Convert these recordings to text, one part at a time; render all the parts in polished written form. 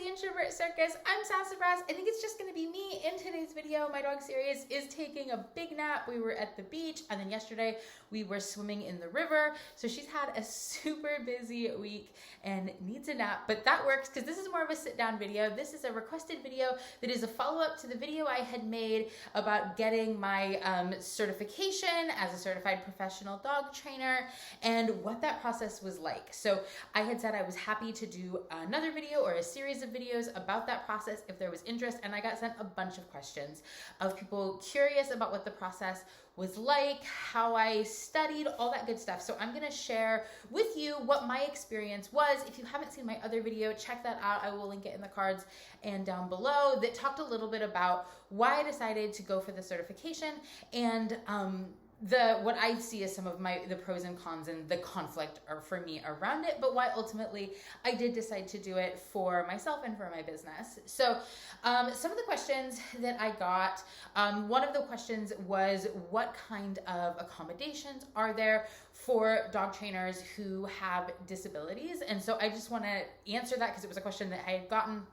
the Introvert Circus. I'm Sassafras. I think it's just gonna be me in today's video. My dog Sirius is taking a big nap. We were at the beach, and then yesterday we were swimming in the river. So she's had a super busy week and needs a nap, but that works because this is more of a sit down video. This is a requested video that is a follow-up to the video I had made about getting my certification as a certified professional dog trainer and what that process was like. So I had said I was happy to do another video or a series of videos about that process if there was interest, and I got sent a bunch of questions of people curious about what the process was like, how I studied, all that good stuff. So I'm gonna share with you what my experience was. If you haven't seen my other video, check that out. I will link it in the cards and down below, that talked a little bit about why I decided to go for the certification and what I see as some of the pros and cons and the conflict are for me around it, but why ultimately I did decide to do it for myself and for my business. So some of the questions that I got, one of the questions was, what kind of accommodations are there for dog trainers who have disabilities? And so I just want to answer that because it was a question that I had gotten,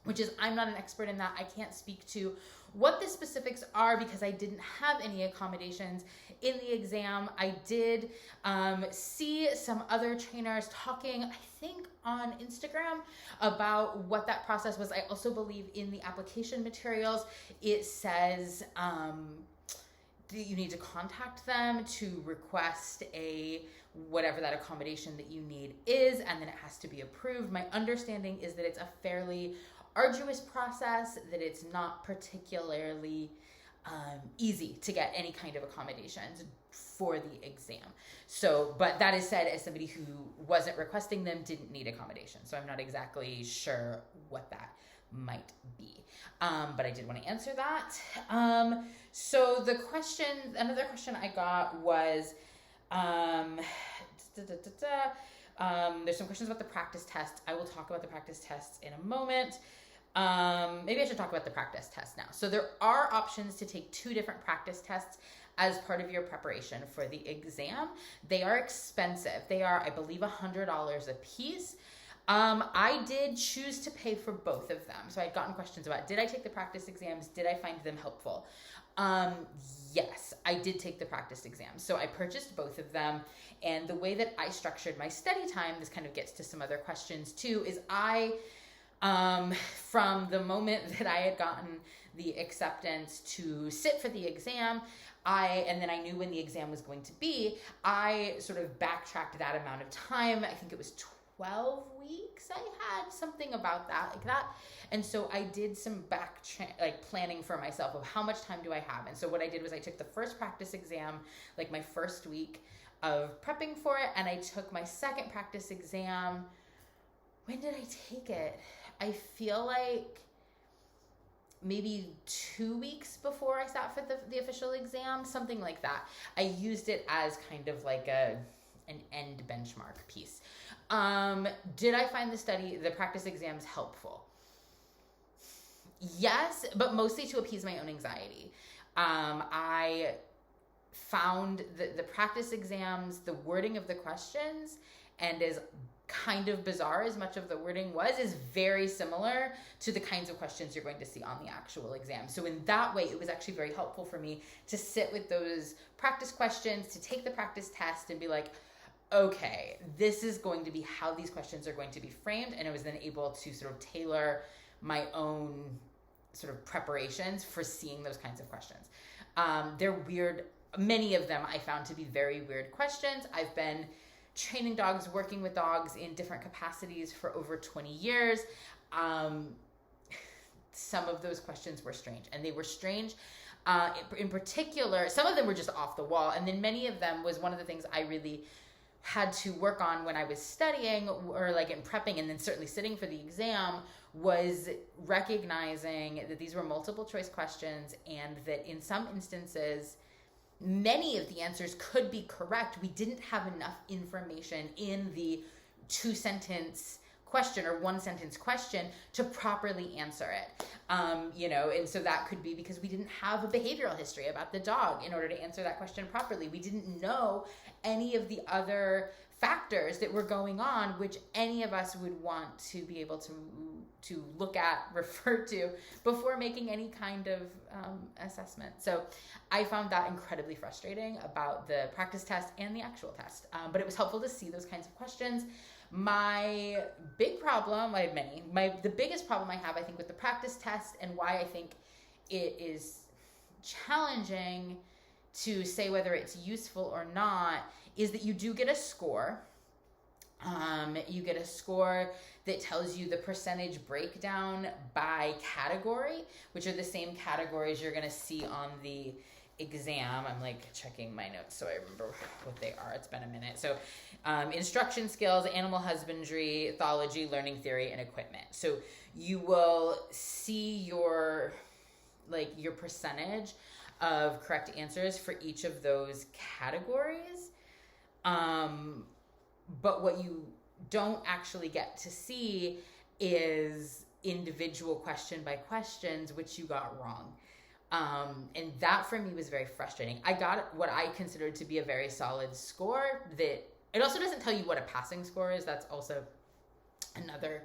which is, I'm not an expert in that. I can't speak to what the specifics are because I didn't have any accommodations in the exam. I did see some other trainers talking, I think on Instagram, about what that process was. I also believe in the application materials, it says you need to contact them to request whatever that accommodation that you need is, and then it has to be approved. My understanding is that it's a fairly arduous process, that it's not particularly easy to get any kind of accommodations for the exam. So, but that is said as somebody who wasn't requesting them, didn't need accommodation. So I'm not exactly sure what that might be. But I did want to answer that. So another question I got was, there's some questions about the practice test. I will talk about the practice tests in a moment. Maybe I should talk about the practice test now. So there are options to take 2 different practice tests as part of your preparation for the exam. They are expensive. They are, I believe, $100 a piece. I did choose to pay for both of them. So I'd gotten questions about, did I take the practice exams? Did I find them helpful? Yes, I did take the practice exams. So I purchased both of them. And the way that I structured my study time, this kind of gets to some other questions too, is from the moment that I had gotten the acceptance to sit for the exam, and then I knew when the exam was going to be, I sort of backtracked that amount of time. I think it was 12 weeks I had, something about that, like that. And so I did some planning for myself of how much time do I have. And so what I did was I took the first practice exam, like my first week of prepping for it, and I took my second practice exam. When did I take it? I feel like maybe 2 weeks before I sat for the official exam, something like that. I used it as kind of like an end benchmark piece. Did I find the practice exams helpful? Yes, but mostly to appease my own anxiety. I found the practice exams, the wording of the questions, and as kind of bizarre as much of the wording was, is very similar to the kinds of questions you're going to see on the actual exam. So in that way, it was actually very helpful for me to sit with those practice questions, to take the practice test and be like, okay, this is going to be how these questions are going to be framed. And I was then able to sort of tailor my own sort of preparations for seeing those kinds of questions. They're weird. Many of them I found to be very weird questions. I've been training dogs, working with dogs in different capacities for over 20 years. Some of those questions were strange, and they were strange. In particular, some of them were just off the wall, and then many of them was one of the things I really had to work on when I was studying or like in prepping, and then certainly sitting for the exam, was recognizing that these were multiple choice questions and that in some instances, many of the answers could be correct. We didn't have enough information in the 2-sentence question or 1-sentence question to properly answer it. And so that could be because we didn't have a behavioral history about the dog in order to answer that question properly. We didn't know any of the other factors that were going on, which any of us would want to be able to look at, refer to before making any kind of assessment. So I found that incredibly frustrating about the practice test and the actual test. But it was helpful to see those kinds of questions. My big problem, I have many, the biggest problem I have, I think, with the practice test, and why I think it is challenging to say whether it's useful or not, is that you do get a score. You get a score that tells you the percentage breakdown by category, which are the same categories you're going to see on the exam. I'm like checking my notes so I remember what they are. It's been a minute. So instruction skills, animal husbandry, ethology, learning theory, and equipment. So you will see your percentage of correct answers for each of those categories. But what you don't actually get to see is individual question by questions, which you got wrong. And that for me was very frustrating. I got what I considered to be a very solid score. That it also doesn't tell you what a passing score is. That's also another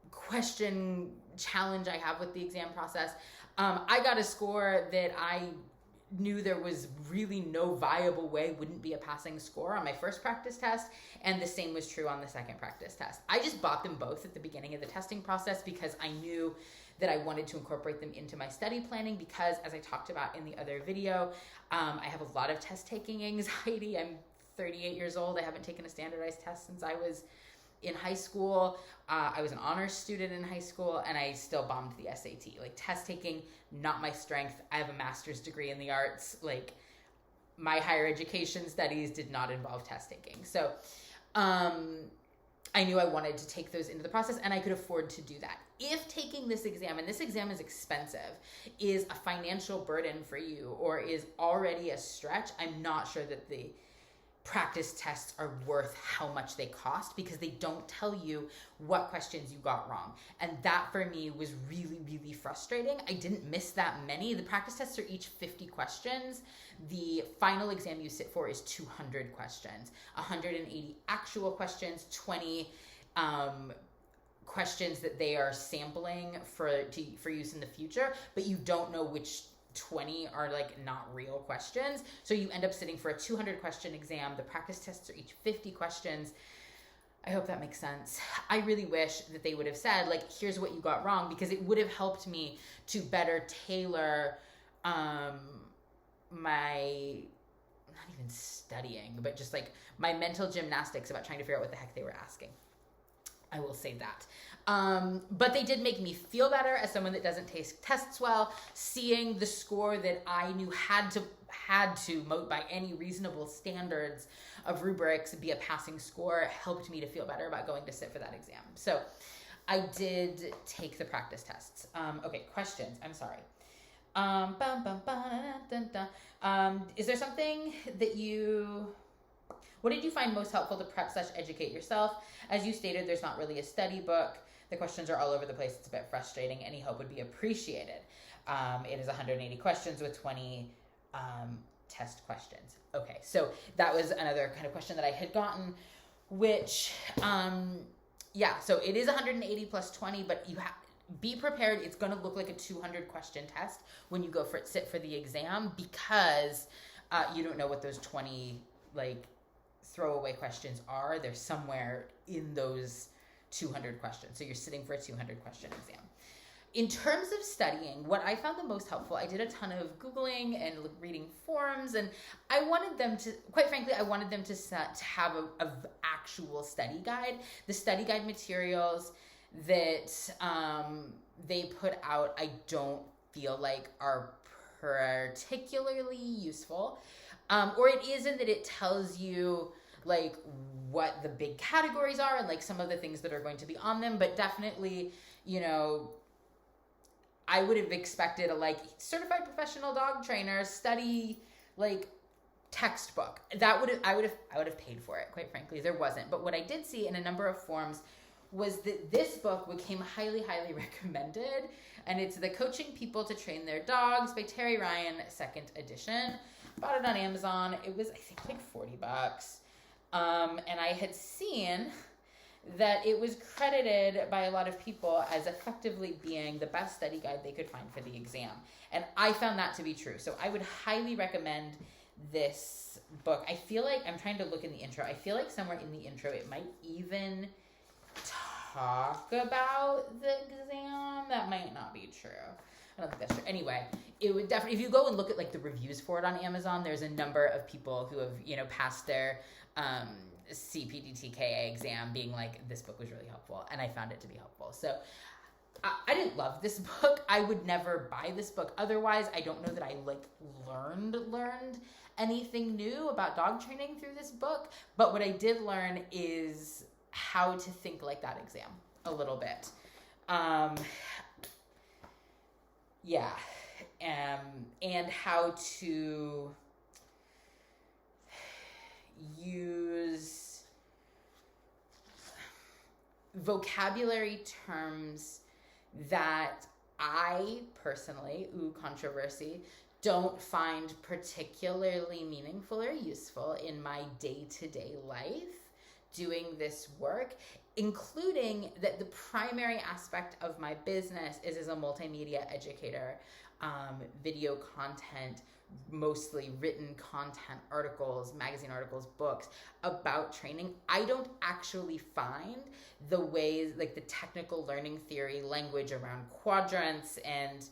question challenge I have with the exam process. I got a score that I knew there was really no viable way wouldn't be a passing score on my first practice test, and the same was true on the second practice test. I just bought them both at the beginning of the testing process because I knew that I wanted to incorporate them into my study planning, because as I talked about in the other video, I have a lot of test taking anxiety. I'm 38 years old. I haven't taken a standardized test since I was in high school. I was an honors student in high school, and I still bombed the SAT. Like, test taking, not my strength. I have a master's degree in the arts. Like, my higher education studies did not involve test taking. So I knew I wanted to take those into the process, and I could afford to do that. If taking this exam, and this exam is expensive, is a financial burden for you or is already a stretch, I'm not sure that the practice tests are worth how much they cost, because they don't tell you what questions you got wrong. And that for me was really, really frustrating. I didn't miss that many. The practice tests are each 50 questions. The final exam you sit for is 200 questions, 180 actual questions, 20 questions that they are sampling for use in the future, but you don't know which 20 are like not real questions. So you end up sitting for a 200 question exam. The practice tests are each 50 questions. I hope that makes sense. I really wish that they would have said, like, here's what you got wrong, because it would have helped me to better tailor my, not even studying, but just like my mental gymnastics about trying to figure out what the heck they were asking. I will say that. But they did make me feel better as someone that doesn't take tests well. Seeing the score that I knew had to, by any reasonable standards of rubrics, be a passing score helped me to feel better about going to sit for that exam. So I did take the practice tests. Okay, questions. I'm sorry. Is there something that what did you find most helpful to prep/educate yourself? As you stated, there's not really a study book. The questions are all over the place. It's a bit frustrating. Any help would be appreciated. It is 180 questions with 20 test questions. Okay, so that was another kind of question that I had gotten, which, so it is 180 plus 20, but be prepared. It's going to look like a 200 question test when you go sit for the exam, because you don't know what those 20 throwaway questions are. They're somewhere in those 200 questions. So you're sitting for a 200 question exam. In terms of studying, what I found the most helpful, I did a ton of Googling and reading forums, and I wanted them to, quite frankly, have a actual study guide. The study guide materials that they put out, I don't feel like are particularly useful. Or it is in that it tells you what the big categories are and some of the things that are going to be on them, but definitely, I would have expected a certified professional dog trainer study textbook. I would have paid for it, quite frankly. There wasn't. But what I did see in a number of forums was that this book became highly, highly recommended, and it's The Coaching People to Train Their Dogs by Terry Ryan, 2nd edition. Bought it on Amazon. It was, I think, $40. And I had seen that it was credited by a lot of people as effectively being the best study guide they could find for the exam. And I found that to be true. So I would highly recommend this book. I feel like, I'm trying to look in the intro, I feel like somewhere in the intro it might even talk about the exam. That might not be true. I don't think that's true. Anyway, it would definitely, if you go and look at like the reviews for it on Amazon, there's a number of people who have, you know, passed their CPDT-KA exam being like, this book was really helpful, and I found it to be helpful. So I didn't love this book. I would never buy this book otherwise. I don't know that I like learned anything new about dog training through this book, but what I did learn is how to think like that exam a little bit. And how to use vocabulary terms that I personally, controversy, don't find particularly meaningful or useful in my day-to-day life doing this work, including that the primary aspect of my business is as a multimedia educator, video content, mostly written content, articles, magazine articles, books about training. I don't actually find the ways, like the technical learning theory language around quadrants and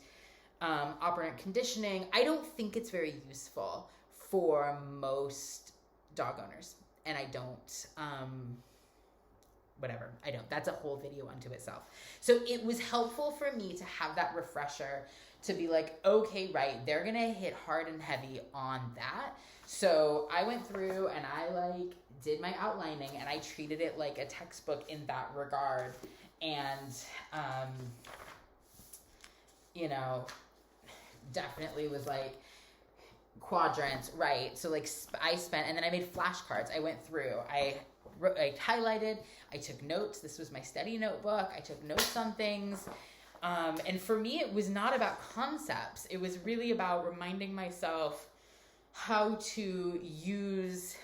operant conditioning, I don't think it's very useful for most dog owners. And I don't, I don't. That's a whole video unto itself. So it was helpful for me to have that refresher to be like, okay, right, they're going to hit hard and heavy on that. So I went through and I like did my outlining and I treated it like a textbook in that regard. And, you know, definitely was like quadrants, right? So like I spent, and then I made flashcards. I went through, I highlighted, I took notes. This was my study notebook. I took notes on things. And for me, it was not about concepts. It was really about reminding myself how to use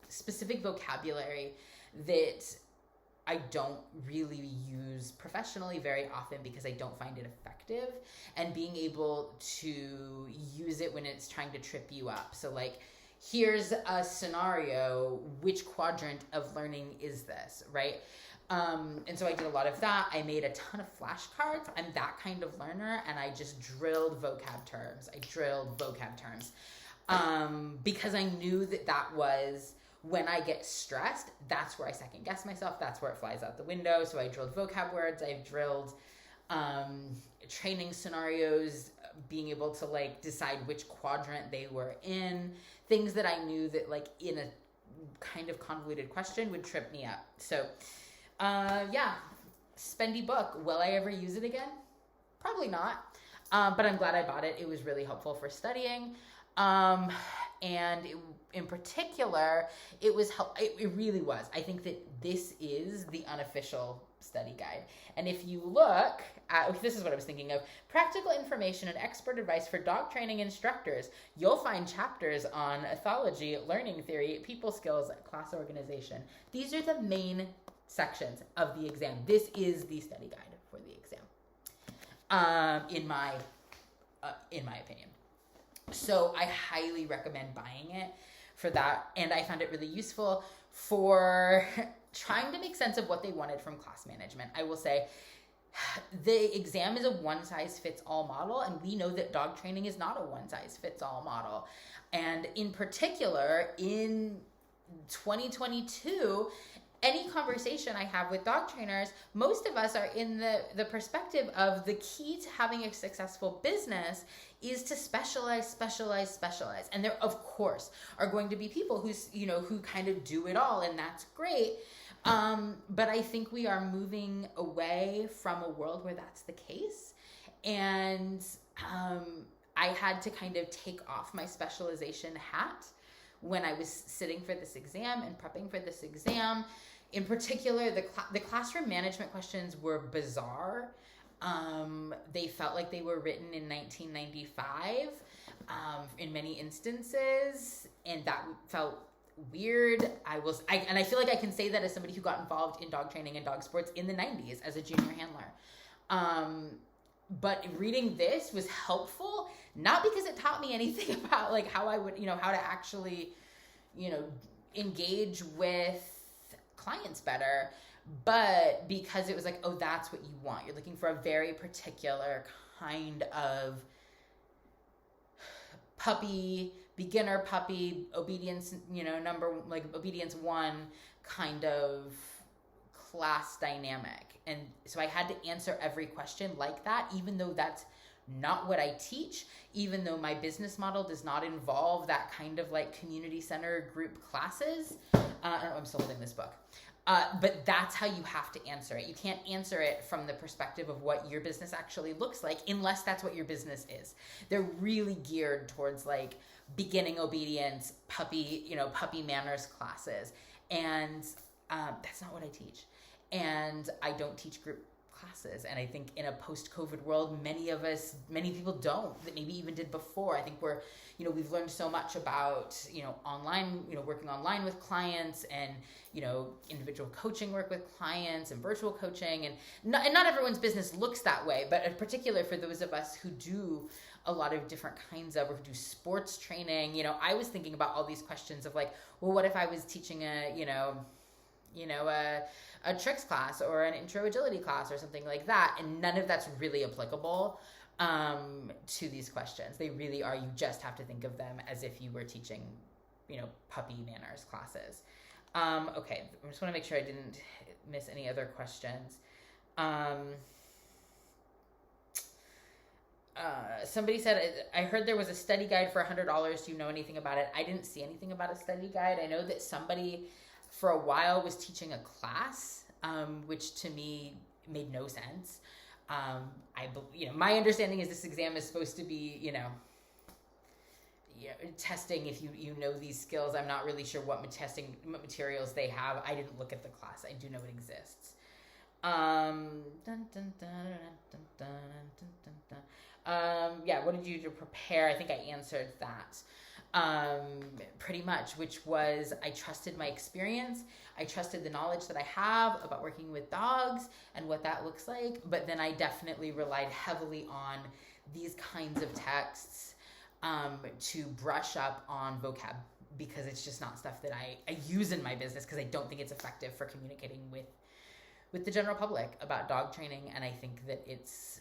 specific vocabulary that I don't really use professionally very often because I don't find it effective, and being able to use it when it's trying to trip you up. So like, here's a scenario, which quadrant of learning is this, right? And so I did a lot of that. I made a ton of flashcards. I'm that kind of learner, and I just drilled vocab terms. Because I knew that was, when I get stressed, that's where I second guess myself. That's where it flies out the window. So I drilled vocab words. I drilled training scenarios, being able to like decide which quadrant they were in, things that I knew that like in a kind of convoluted question would trip me up. So spendy book. Will I ever use it again? Probably not. But I'm glad I bought it. It was really helpful for studying. And in particular, it really was. I think that this is the unofficial study guide. And if you look at, this is what I was thinking of, practical information and expert advice for dog training instructors, you'll find chapters on ethology, learning theory, people skills, class organization. These are the main sections of the exam. This is the study guide for the exam, in my opinion. So I highly recommend buying it for that. And I found it really useful for trying to make sense of what they wanted from class management. I will say the exam is a one-size-fits-all model, and we know that dog training is not a one-size-fits-all model. And in particular, in 2022, any conversation I have with dog trainers, most of us are in the perspective of the key to having a successful business is to specialize. And there, of course, are going to be people who kind of do it all, and that's great. But I think we are moving away from a world where that's the case. And I had to kind of take off my specialization hat when I was sitting for this exam and prepping for this exam. In particular, the classroom management questions were bizarre. They felt like they were written in 1995 in many instances, and that felt weird. And I feel like I can say that as somebody who got involved in dog training and dog sports in the 90s as a junior handler. But reading this was helpful, not because it taught me anything about like how I would, how to actually, engage with clients better, but because it was like, oh, that's what you want. You're looking for a very particular kind of puppy, beginner puppy, obedience, obedience 1 kind of class dynamic. And so I had to answer every question like that, even though that's not what I teach, even though my business model does not involve that kind of like community center group classes. I'm still holding this book. But that's how you have to answer it. You can't answer it from the perspective of what your business actually looks like unless that's what your business is. They're really geared towards like beginning obedience, puppy manners classes. And that's not what I teach. And I don't teach group classes. And I think in a post-COVID world, many people don't, that maybe even did before. I think we've learned so much about, online, working online with clients and, individual coaching work with clients and virtual coaching. And not everyone's business looks that way, but in particular for those of us who do a lot of different kinds of, or who do sports training, I was thinking about all these questions of like, well, what if I was teaching a tricks class or an intro agility class or something like that, and none of that's really applicable to these questions. They really are. You just have to think of them as if you were teaching, puppy manners classes. Okay, I just want to make sure I didn't miss any other questions. Somebody said, I heard there was a study guide for $100. Do you know anything about it? I didn't see anything about a study guide. I know that somebody for a while was teaching a class, which to me made no sense. My understanding is this exam is supposed to be, testing if you know these skills. I'm not really sure what materials they have. I didn't look at the class. I do know it exists. What did you do to prepare? I think I answered that. Pretty much, which was I trusted my experience. I trusted the knowledge that I have about working with dogs and what that looks like. But then I definitely relied heavily on these kinds of texts to brush up on vocab, because it's just not stuff that I use in my business, because I don't think it's effective for communicating with the general public about dog training. And I think that it's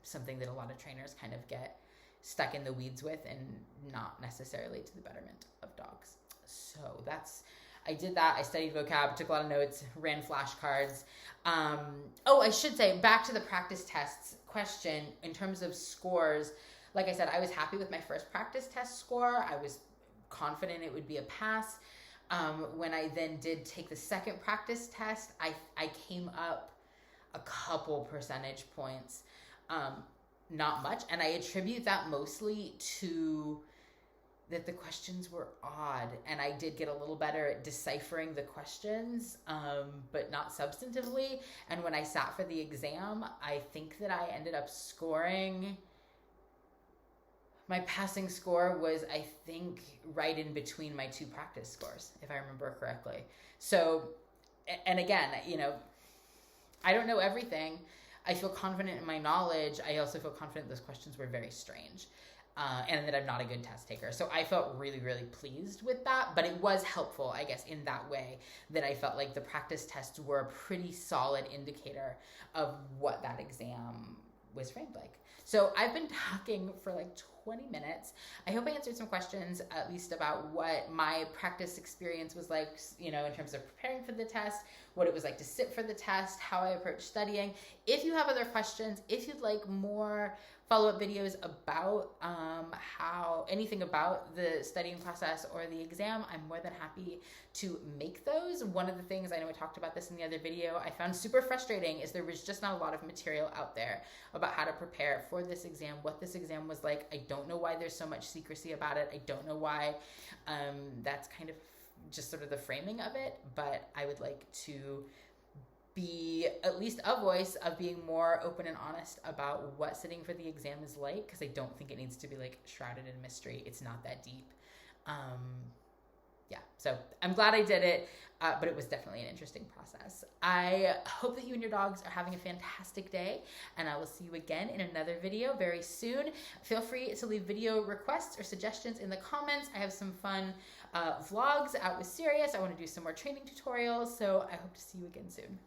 something that a lot of trainers kind of get stuck in the weeds with, and not necessarily to the betterment of dogs. So I did that. I studied vocab, took a lot of notes, ran flashcards. I should say, back to the practice tests question, in terms of scores, like I said, I was happy with my first practice test score. I was confident it would be a pass. When I then did take the second practice test, I came up a couple percentage points. Not much. And I attribute that mostly to that the questions were odd, and I did get a little better at deciphering the questions, but not substantively. And when I sat for the exam, I think that I ended up scoring, my passing score was, I think, right in between my 2 practice scores, if I remember correctly. So, and again, I don't know everything. I feel confident in my knowledge. I also feel confident those questions were very strange, and that I'm not a good test taker. So I felt really, really pleased with that, but it was helpful, I guess, in that way, that I felt like the practice tests were a pretty solid indicator of what that exam was framed like. So I've been talking for like 20 minutes. I hope I answered some questions, at least about what my practice experience was like, in terms of preparing for the test, what it was like to sit for the test, how I approach studying. If you have other questions, if you'd like more follow-up videos about anything about the studying process or the exam, I'm more than happy to make those. One of the things, I know I talked about this in the other video, I found super frustrating is there was just not a lot of material out there about how to prepare for this exam, what this exam was like. I don't know why there's so much secrecy about it. I don't know why that's kind of just sort of the framing of it, but I would like to be at least a voice of being more open and honest about what sitting for the exam is like, because I don't think it needs to be like shrouded in mystery. It's not that deep. yeah, so I'm glad I did it, but it was definitely an interesting process. I hope that you and your dogs are having a fantastic day, and I will see you again in another video very soon. Feel free to leave video requests or suggestions in the comments. I have some fun vlogs out with Sirius. I want to do some more training tutorials, so I hope to see you again soon.